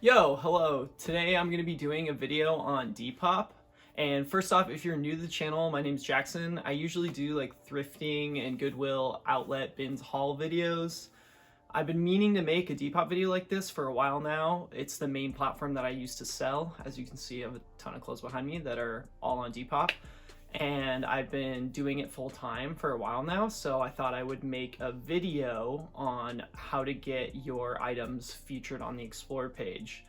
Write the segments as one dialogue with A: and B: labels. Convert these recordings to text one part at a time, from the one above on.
A: Yo, hello. Today I'm going to be doing a video on Depop. And first off, if you're new to the channel, my name's Jackson. I usually do like thrifting and Goodwill outlet bins haul videos. I've been meaning to make a Depop video like this for a while now. It's the main platform that I use to sell. As you can see, I have a ton of clothes behind me that are all on Depop. And I've been doing it full time for a while now, so I thought I would make a video on how to get your items featured on the Explore page.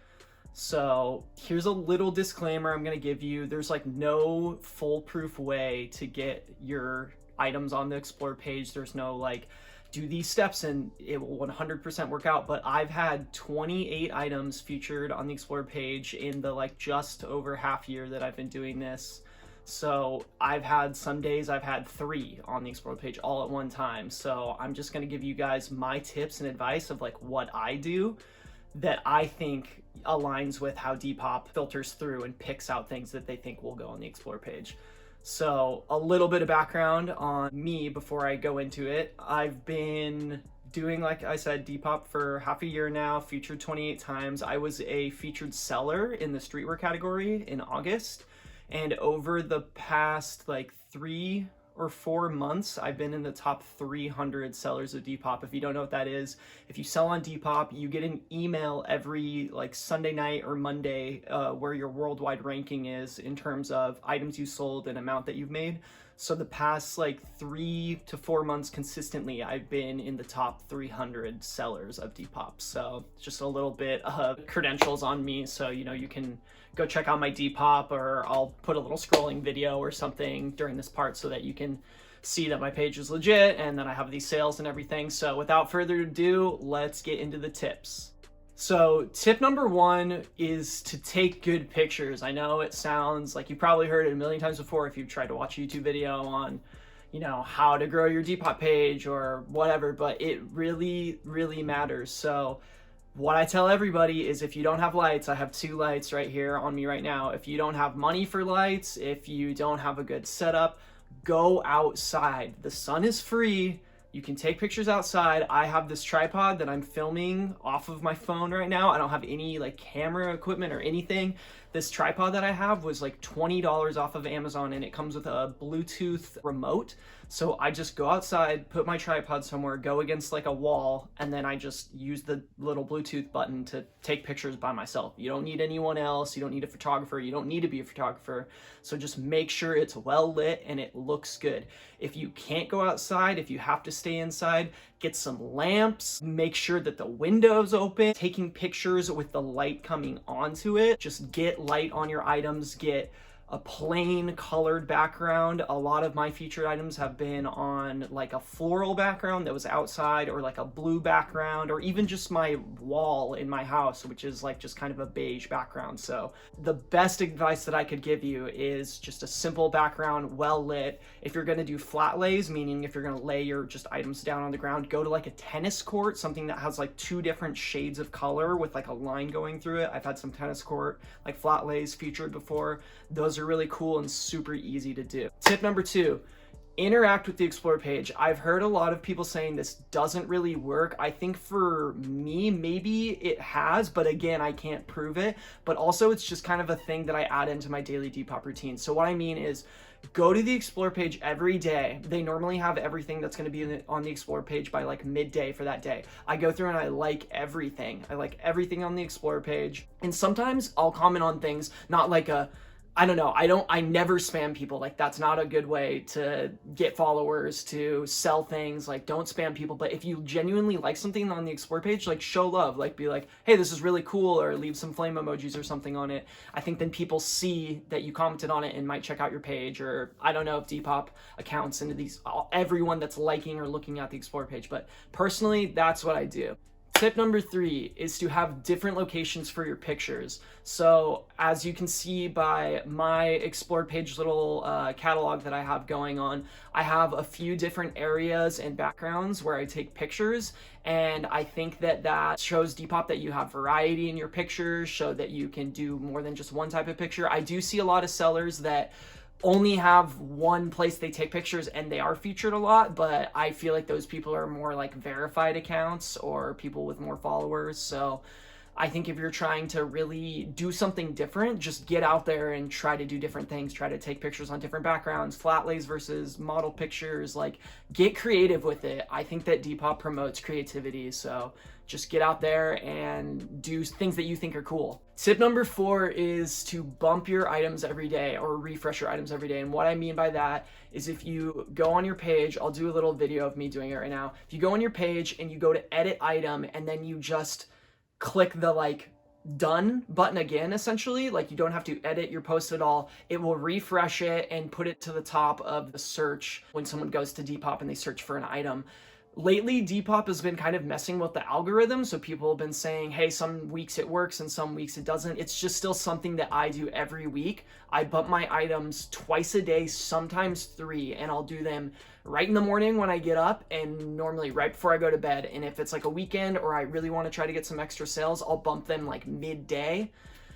A: So here's a little disclaimer I'm going to give you. There's like no foolproof way to get your items on the Explore page. There's no like, do these steps and it will 100% work out. But I've had 28 items featured on the Explore page in the like just over half year that I've been doing this. So I've had some days I've had 3 on the Explore page all at one time. So I'm just going to give you guys my tips and advice of like what I do that I think aligns with how Depop filters through and picks out things that they think will go on the Explore page. So a little bit of background on me before I go into it. I've been doing, like I said, Depop for half a year now, featured 28 times. I was a featured seller in the streetwear category in August. And over the past like 3 or 4 months, I've been in the top 300 sellers of Depop. If you don't know what that is, if you sell on Depop, you get an email every like Sunday night or Monday where your worldwide ranking is in terms of items you sold and amount that you've made. So the past like 3 to 4 months consistently, I've been in the top 300 sellers of Depop. So just a little bit of credentials on me. So, you know, you can go check out my Depop, or I'll put a little scrolling video or something during this part so that you can see that my page is legit and that I have these sales and everything. So without further ado, let's get into the tips. So tip number 1 is to take good pictures. I know it sounds like you probably heard it a million times before if you've tried to watch a YouTube video on, you know, how to grow your Depop page or whatever, but it really, really matters. So what I tell everybody is if you don't have lights, I have 2 lights right here on me right now. If you don't have money for lights, if you don't have a good setup, go outside. The sun is free. You can take pictures outside. I have this tripod that I'm filming off of my phone right now. I don't have any like camera equipment or anything. This tripod that I have was like $20 off of Amazon, and it comes with a Bluetooth remote. So I just go outside, put my tripod somewhere, go against like a wall, and then I just use the little Bluetooth button to take pictures by myself. You don't need anyone else. You don't need a photographer. You don't need to be a photographer. So just make sure it's well lit and it looks good. If you can't go outside, if you have to stay inside, get some lamps, make sure that the window's open, taking pictures with the light coming onto it. Just get light on your items, get a plain colored background. A lot of my featured items have been on like a floral background that was outside, or like a blue background, or even just my wall in my house, which is like just kind of a beige background. So the best advice that I could give you is just a simple background, well lit. If you're gonna do flat lays, meaning if you're gonna lay your just items down on the ground, go to like a tennis court, something that has like 2 different shades of color with like a line going through it. I've had some tennis court like flat lays featured before. Those are really cool and super easy to do. Tip number 2, interact with the Explore page. I've heard a lot of people saying this doesn't really work. I think for me, maybe it has, but again, I can't prove it. But also it's just kind of a thing that I add into my daily Depop routine. So what I mean is, go to the Explore page every day. They normally have everything that's going to be on the Explore page by like midday for that day. I go through and I like everything. I like everything on the Explore page. And sometimes I'll comment on things, not like a, I don't know, I never spam people. Like, that's not a good way to get followers, to sell things. Like, don't spam people. But if you genuinely like something on the Explore page, like, show love. Like, be like, hey, this is really cool, or leave some flame emojis or something on it. I think then people see that you commented on it and might check out your page. Or I don't know if Depop accounts into these, everyone that's liking or looking at the Explore page. But personally, that's what I do. Tip number 3 is to have different locations for your pictures. So as you can see by my Explore page little catalog that I have going on, I have a few different areas and backgrounds where I take pictures. And I think that that shows Depop that you have variety in your pictures, show that you can do more than just one type of picture. I do see a lot of sellers that only have one place they take pictures and they are featured a lot, but I feel like those people are more like verified accounts or people with more followers. So I think if you're trying to really do something different, just get out there and try to do different things. Try to take pictures on different backgrounds, flat lays versus model pictures, like get creative with it. I think that Depop promotes creativity, so just get out there and do things that you think are cool. Tip number 4 is to bump your items every day or refresh your items every day. And what I mean by that is if you go on your page, I'll do a little video of me doing it right now. If you go on your page and you go to edit item and then you just click the like done button again, essentially, like you don't have to edit your post at all, it will refresh it and put it to the top of the search when someone goes to Depop and they search for an item. Lately, Depop has been kind of messing with the algorithm, so people have been saying, hey, some weeks it works and some weeks it doesn't. It's just still something that I do every week. I bump my items twice a day, sometimes 3, and I'll do them right in the morning when I get up and normally right before I go to bed. And if it's like a weekend or I really want to try to get some extra sales, I'll bump them like midday.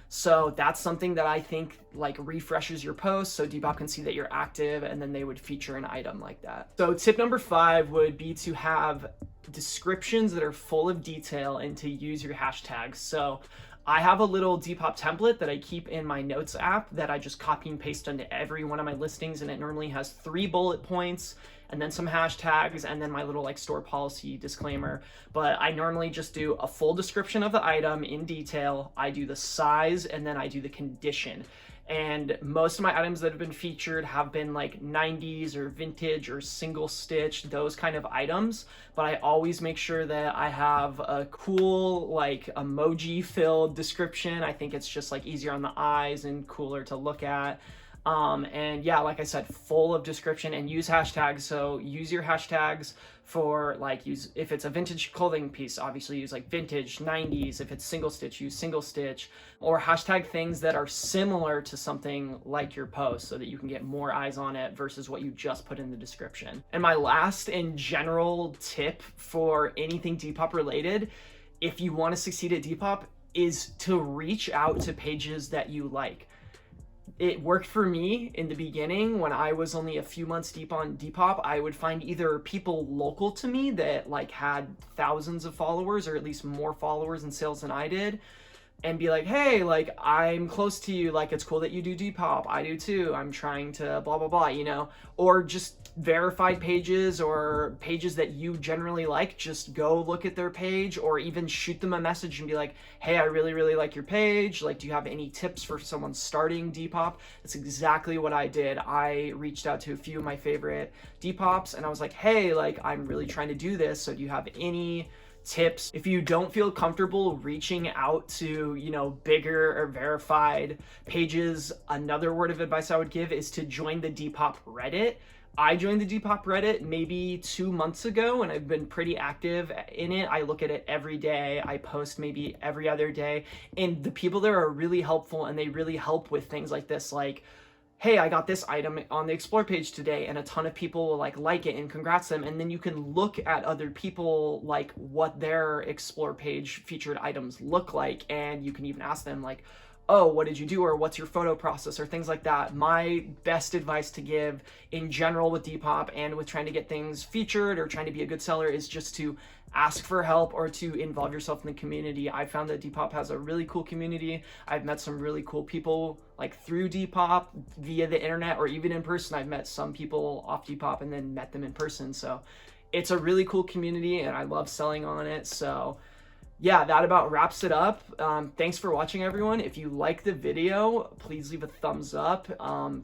A: So that's something that I think like refreshes your post so Depop can see that you're active, and then they would feature an item like that. So tip number 5 would be to have descriptions that are full of detail and to use your hashtags. So I have a little Depop template that I keep in my notes app that I just copy and paste onto every one of my listings, and it normally has 3 bullet points and then some hashtags and then my little like store policy disclaimer. But I normally just do a full description of the item in detail. I do the size and then I do the condition. And most of my items that have been featured have been like 90s or vintage or single stitch, those kind of items. But I always make sure that I have a cool like emoji filled description. I think it's just like easier on the eyes and cooler to look at. And yeah, like I said, full of description, and use hashtags. So use your hashtags for like, if it's a vintage clothing piece, obviously use like vintage, 90s. If it's single stitch, use single stitch, or hashtag things that are similar to something like your post so that you can get more eyes on it versus what you just put in the description. And my last and general tip for anything Depop related, if you want to succeed at Depop, is to reach out to pages that you like. It worked for me in the beginning when I was only a few months deep on Depop. I would find either people local to me that like had thousands of followers or at least more followers and sales than I did, and be like, hey, like I'm close to you, like it's cool that you do Depop, I do too, I'm trying to blah blah blah, you know. Or just verified pages or pages that you generally like, just go look at their page, or even shoot them a message and be like, hey, I really like your page, like do you have any tips for someone starting Depop? That's exactly what I did. I reached out to a few of my favorite Depops and I was like, hey, like I'm really trying to do this, so do you have any tips? If you don't feel comfortable reaching out to, you know, bigger or verified pages, another word of advice I would give is to join the Depop Reddit. I joined the Depop Reddit maybe 2 months ago, and I've been pretty active in it. I look at it every day. I post maybe every other day, and the people there are really helpful, and they really help with things like this, like, hey, I got this item on the explore page today, and a ton of people will like it and congrats them. And then you can look at other people, like what their explore page featured items look like, and you can even ask them like, oh, what did you do, or what's your photo process, or things like that. My best advice to give in general with Depop and with trying to get things featured or trying to be a good seller is just to ask for help or to involve yourself in the community. I found that Depop has a really cool community. I've met some really cool people like through Depop via the internet, or even in person. I've met some people off Depop and then met them in person. So it's a really cool community and I love selling on it. So yeah, that about wraps it up. Thanks for watching, everyone. If you like the video, please leave a thumbs up.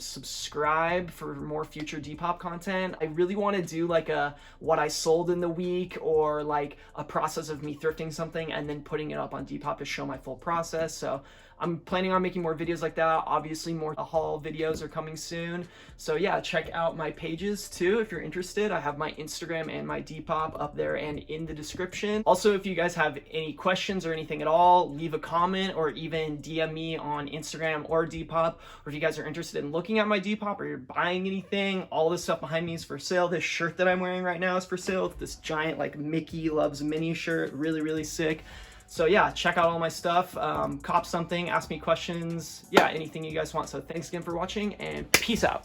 A: Subscribe for more future Depop content. I really want to do like a what I sold in the week, or like a process of me thrifting something and then putting it up on Depop to show my full process. So I'm planning on making more videos like that. Obviously, more haul videos are coming soon. So yeah, check out my pages too if you're interested. I have my Instagram and my Depop up there and in the description. Also, if you guys have any questions or anything at all, leave a comment or even DM me on Instagram or Depop. Or if you guys are interested in looking at my Depop or you're buying anything, all this stuff behind me is for sale. This shirt that I'm wearing right now is for sale. It's this giant like Mickey Loves Minnie shirt, really sick. So yeah, check out all my stuff, cop something, ask me questions, yeah, anything you guys want. So thanks again for watching, and peace out.